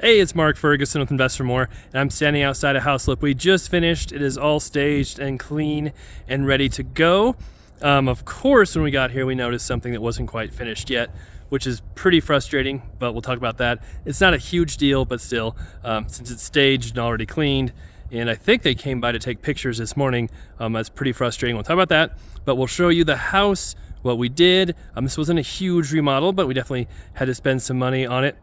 Hey, it's Mark Ferguson with Invest for More, and I'm standing outside a house flip we just finished. It is all staged and clean and ready to go. Of course, when we got here, we noticed something that wasn't quite finished yet, which is pretty frustrating, but we'll talk about that. It's not a huge deal, but still, since it's staged and already cleaned, and I think they came by to take pictures this morning, that's pretty frustrating. We'll talk about that, but we'll show you the house, what we did. This wasn't a huge remodel, but we definitely had to spend some money on it,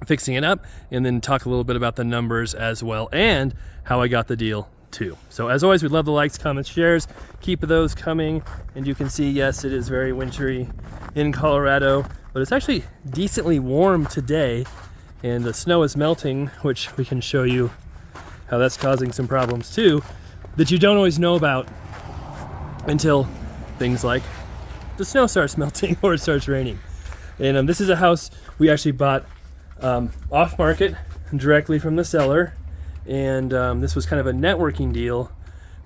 fixing it up, and then talk a little bit about the numbers as well and how I got the deal too. So as always, we love the likes, comments, shares. Keep those coming. And you can see, yes, it is very wintry in Colorado, but it's actually decently warm today, and the snow is melting, which we can show you how that's causing some problems too that you don't always know about until things like the snow starts melting or it starts raining. And this is a house we actually bought off market directly from the seller, and this was kind of a networking deal,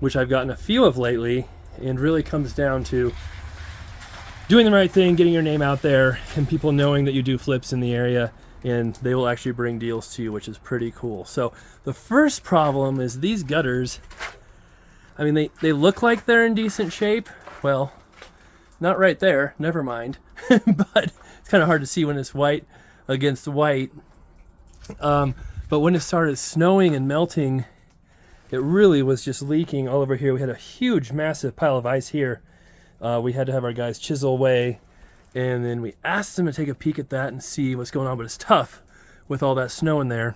which I've gotten a few of lately, and really comes down to doing the right thing, getting your name out there, and people knowing that you do flips in the area, and they will actually bring deals to you, which is pretty cool. So the first problem is these gutters. I mean, they look like they're in decent shape. Well, not right there, never mind. But it's kind of hard to see when it's white against white. But when it started snowing and melting, it really was just leaking all over here. We had a huge, massive pile of ice here. We had to have our guys chisel away, and then we asked them to take a peek at that and see what's going on, but it's tough with all that snow in there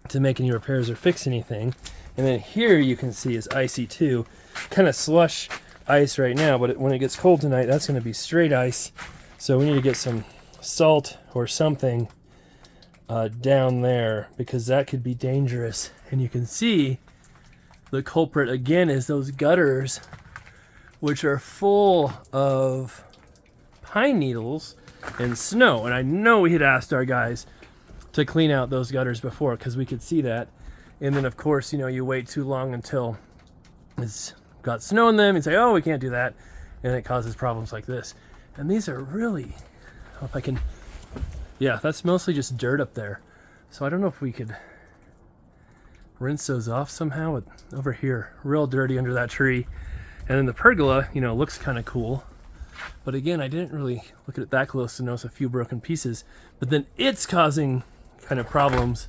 to make any repairs or fix anything. And then here you can see is icy too, kind of slush ice right now, but when it gets cold tonight, that's going to be straight ice. So we need to get some salt or something down there, because that could be dangerous. And you can see the culprit again is those gutters, which are full of pine needles and snow. And I know we had asked our guys to clean out those gutters before, because we could see that. And then of course, you wait too long until it's got snow in them and say, oh, we can't do that, and it causes problems like this. And these are really, if I can, yeah, that's mostly just dirt up there. So I don't know if we could rinse those off somehow. Over here, real dirty under that tree. And then the pergola, looks kind of cool. But again, I didn't really look at it that close to notice a few broken pieces. But then it's causing kind of problems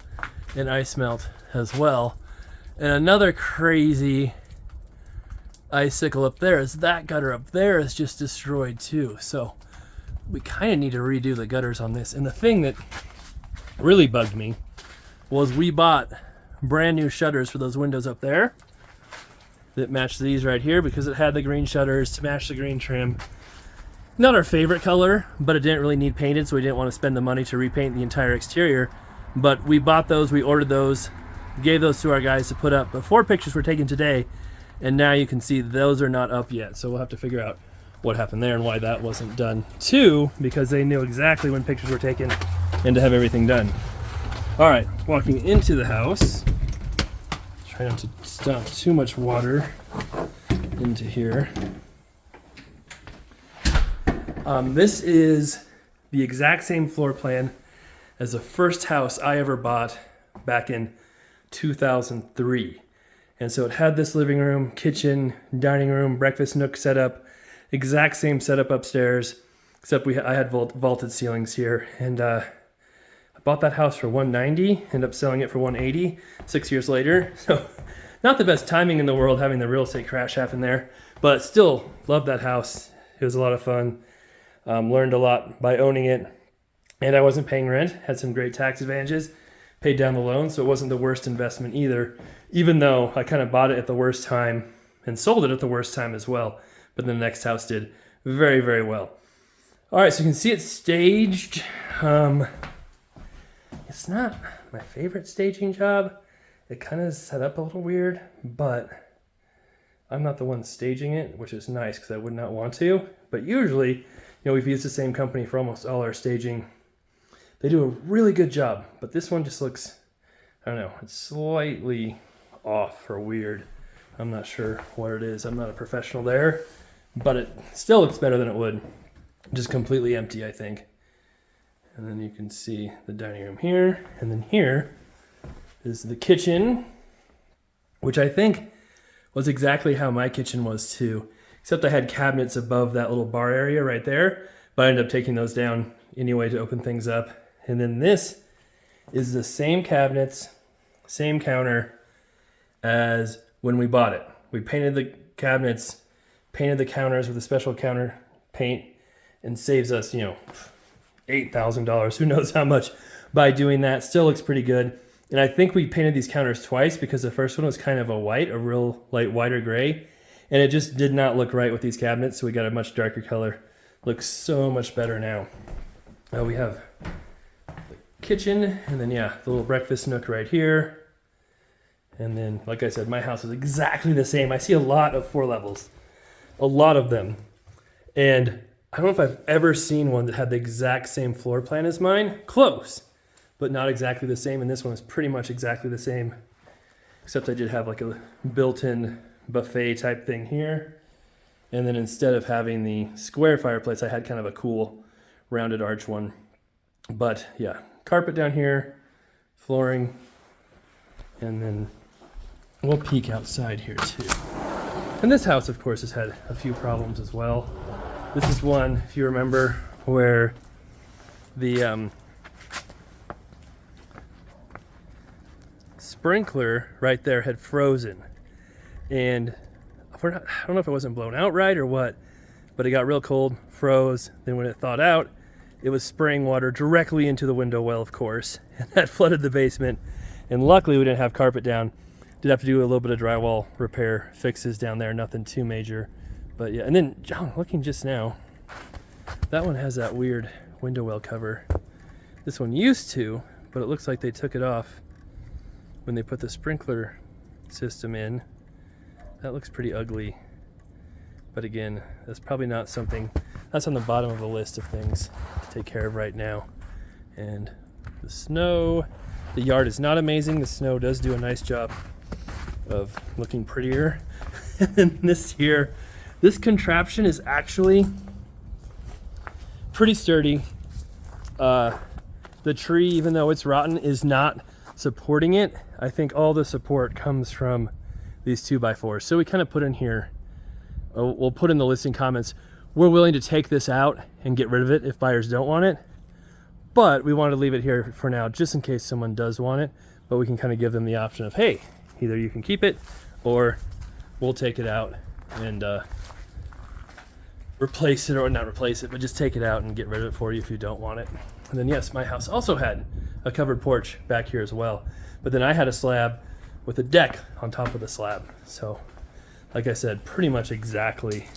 in ice melt as well. And another crazy icicle up there is that gutter up there is just destroyed too. So we kind of need to redo the gutters on this. And the thing that really bugged me was we bought brand new shutters for those windows up there that matched these right here, because it had the green shutters to match the green trim. Not our favorite color, but it didn't really need painted, so we didn't want to spend the money to repaint the entire exterior. But we bought those, we ordered those, gave those to our guys to put up before pictures were taken today, and now you can see those are not up yet. So we'll have to figure out what happened there and why that wasn't done too, because they knew exactly when pictures were taken and to have everything done. All right, walking into the house. Try not to dump too much water into here. This is the exact same floor plan as the first house I ever bought back in 2003. And so it had this living room, kitchen, dining room, breakfast nook setup, exact same setup upstairs, except I had vaulted ceilings here. And I bought that house for $190, ended up selling it for $180 6 years later. So not the best timing in the world having the real estate crash happen there, but still loved that house. It was a lot of fun. Learned a lot by owning it, and I wasn't paying rent. Had some great tax advantages. Paid down the loan, so it wasn't the worst investment either, even though I kind of bought it at the worst time and sold it at the worst time as well. But the next house did very, very well. All right, so you can see it's staged. It's not my favorite staging job. It kind of is set up a little weird, but I'm not the one staging it, which is nice because I would not want to. But usually, we've used the same company for almost all our staging. They do a really good job, but this one just looks, I don't know, it's slightly off or weird. I'm not sure what it is. I'm not a professional there, but it still looks better than it would. Just completely empty, I think. And then you can see the dining room here. And then here is the kitchen, which I think was exactly how my kitchen was too. Except I had cabinets above that little bar area right there. But I ended up taking those down anyway to open things up. And then this is the same cabinets, same counter as when we bought it. We painted the cabinets, painted the counters with a special counter paint, and saves us, $8,000, who knows how much by doing that. Still looks pretty good. And I think we painted these counters twice because the first one was kind of a real light white or gray, and it just did not look right with these cabinets, so we got a much darker color. Looks so much better now. We have the kitchen, and then the little breakfast nook right here. And then, like I said, my house is exactly the same. I see a lot of 4 levels, a lot of them. And I don't know if I've ever seen one that had the exact same floor plan as mine. Close, but not exactly the same. And this one is pretty much exactly the same, except I did have like a built-in buffet type thing here. And then instead of having the square fireplace, I had kind of a cool rounded arch one. But yeah, carpet down here, flooring, and then we'll peek outside here too. And this house, of course, has had a few problems as well. This is one, if you remember, where the sprinkler right there had frozen. And I don't know if it wasn't blown out right or what, but it got real cold, froze. Then when it thawed out, it was spraying water directly into the window well, of course, and that flooded the basement. And luckily we didn't have carpet down. Did have to do a little bit of drywall repair fixes down there, nothing too major. But yeah, and then John, looking just now, that one has that weird window well cover. This one used to, but it looks like they took it off when they put the sprinkler system in. That looks pretty ugly. But again, that's probably not something, that's on the bottom of the list of things to take care of right now. And the snow, the yard is not amazing. The snow does do a nice job of looking prettier. And this here, this contraption is actually pretty sturdy. The tree, even though it's rotten, is not supporting it. I think all the support comes from these 2x4s. So we kind of put in here, we'll put in the listing comments, we're willing to take this out and get rid of it if buyers don't want it. But we want to leave it here for now, just in case someone does want it. But we can kind of give them the option of, hey, either you can keep it or we'll take it out and replace it, or not replace it, but just take it out and get rid of it for you if you don't want it. And then yes, my house also had a covered porch back here as well. But then I had a slab with a deck on top of the slab. So like I said, pretty much exactly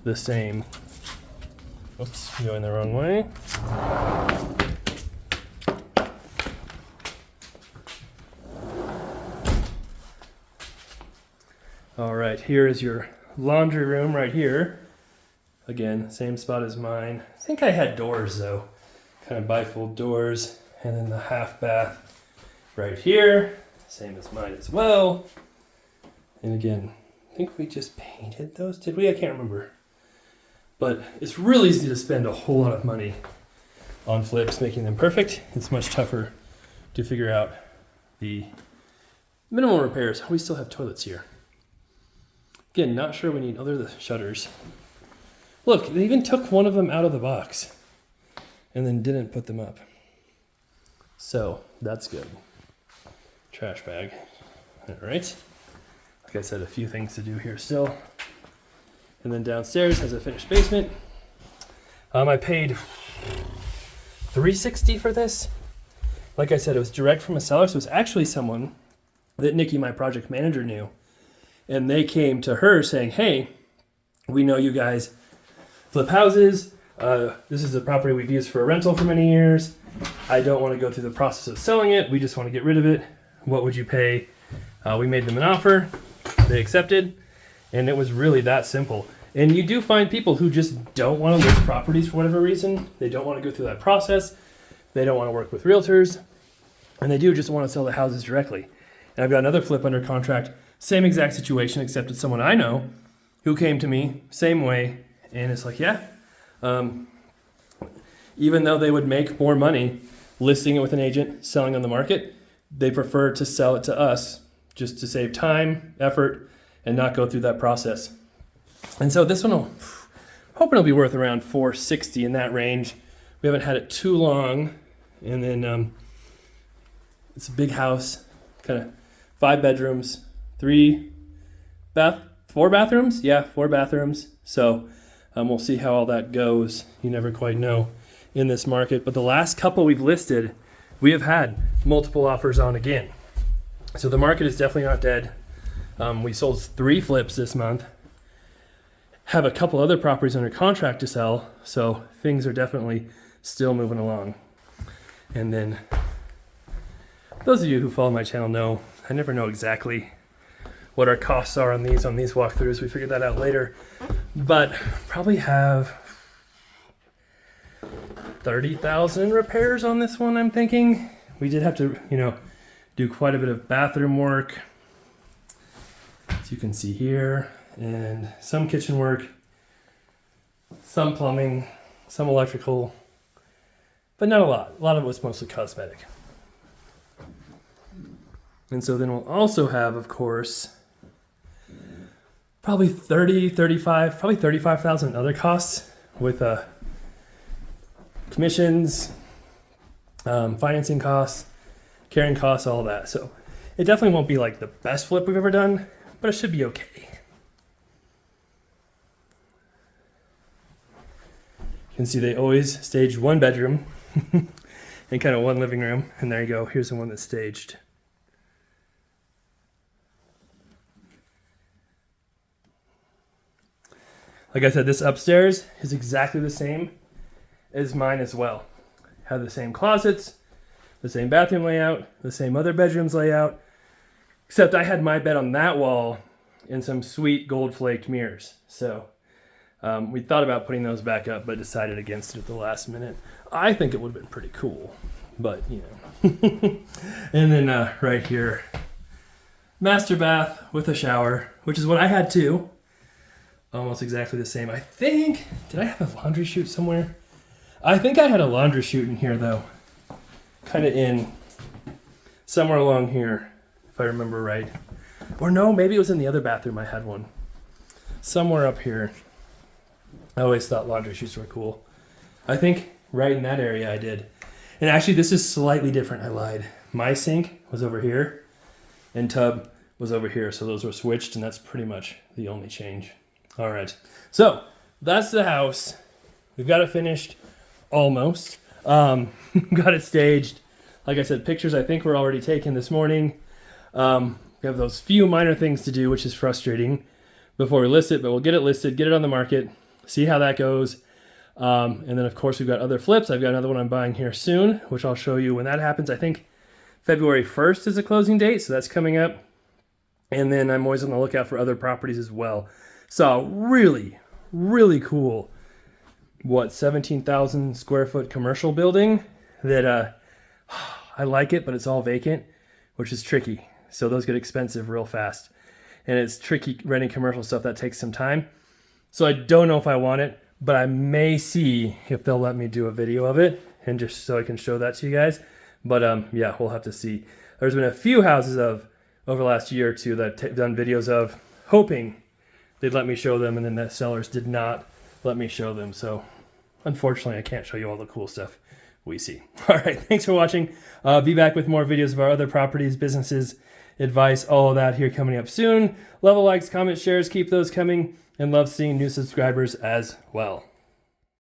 the same. Oops, going the wrong way. All right, here is your laundry room right here. Again, same spot as mine. I think I had doors though, kind of bifold doors. And then the half bath right here, same as mine as well. And again, I think we just painted those, did we? I can't remember. But it's really easy to spend a whole lot of money on flips, making them perfect. It's much tougher to figure out the minimal repairs. We still have toilets here. Again, not sure we need, they're the shutters. Look, they even took one of them out of the box and then didn't put them up. So that's good. Trash bag. All right. Like I said, a few things to do here still. And then downstairs has a finished basement. I paid $360 for this. Like I said, it was direct from a seller, so it was actually someone that Nikki, my project manager, knew. And they came to her saying, hey, we know you guys flip houses. This is a property we've used for a rental for many years. I don't want to go through the process of selling it. We just want to get rid of it. What would you pay? We made them an offer. They accepted. And it was really that simple. And you do find people who just don't want to list properties for whatever reason. They don't want to go through that process. They don't want to work with realtors. And they do just want to sell the houses directly. And I've got another flip under contract. Same exact situation, except it's someone I know who came to me, same way. And it's like, yeah, even though they would make more money listing it with an agent, selling on the market, they prefer to sell it to us just to save time, effort, and not go through that process. And so this one, hoping it'll be worth around $460 in that range. We haven't had it too long. And then it's a big house, kind of 5 bedrooms, 4 bathrooms. Yeah, 4 bathrooms. So we'll see how all that goes. You never quite know in this market. But the last couple we've listed, we have had multiple offers on again. So the market is definitely not dead. We sold 3 flips this month. Have a couple other properties under contract to sell. So things are definitely still moving along. And then those of you who follow my channel know I never know exactly what our costs are on these walkthroughs. We figured that out later. But probably have 30,000 repairs on this one, I'm thinking. We did have to, do quite a bit of bathroom work, as you can see here, and some kitchen work, some plumbing, some electrical, but not a lot. A lot of it was mostly cosmetic. And so then we'll also have, of course, probably 35,000 other costs with commissions, financing costs, carrying costs, all that. So it definitely won't be like the best flip we've ever done, but it should be okay. You can see they always staged 1 bedroom and kind of 1 living room. And there you go. Here's the one that's staged. Like I said, this upstairs is exactly the same as mine as well. Have the same closets, the same bathroom layout, the same other bedrooms layout, except I had my bed on that wall and some sweet gold flaked mirrors. So we thought about putting those back up, but decided against it at the last minute. I think it would have been pretty cool, but And then right here, master bath with a shower, which is what I had too. Almost exactly the same. I think, did I have a laundry chute somewhere? I think I had a laundry chute in here though. Kind of in somewhere along here, if I remember right. Or no, maybe it was in the other bathroom I had one. Somewhere up here. I always thought laundry chutes were cool. I think right in that area I did. And actually this is slightly different, I lied. My sink was over here and tub was over here. So those were switched and that's pretty much the only change. All right, so that's the house. We've got it finished, almost. Got it staged. Like I said, pictures I think were already taken this morning. We have those few minor things to do, which is frustrating before we list it, but we'll get it listed, get it on the market, see how that goes. And then of course we've got other flips. I've got another one I'm buying here soon, which I'll show you when that happens. I think February 1st is the closing date, so that's coming up. And then I'm always on the lookout for other properties as well. So really, really cool, 17,000 square foot commercial building that I like it, but it's all vacant, which is tricky. So those get expensive real fast. And it's tricky renting commercial stuff that takes some time. So I don't know if I want it, but I may see if they'll let me do a video of it and just so I can show that to you guys. But yeah, we'll have to see. There's been a few houses over the last year or two that I've done videos of, hoping they'd let me show them, and then the sellers did not let me show them. So unfortunately, I can't show you all the cool stuff we see. All right, thanks for watching. Be back with more videos of our other properties, businesses, advice, all of that here coming up soon. Love the likes, comments, shares, keep those coming, and love seeing new subscribers as well.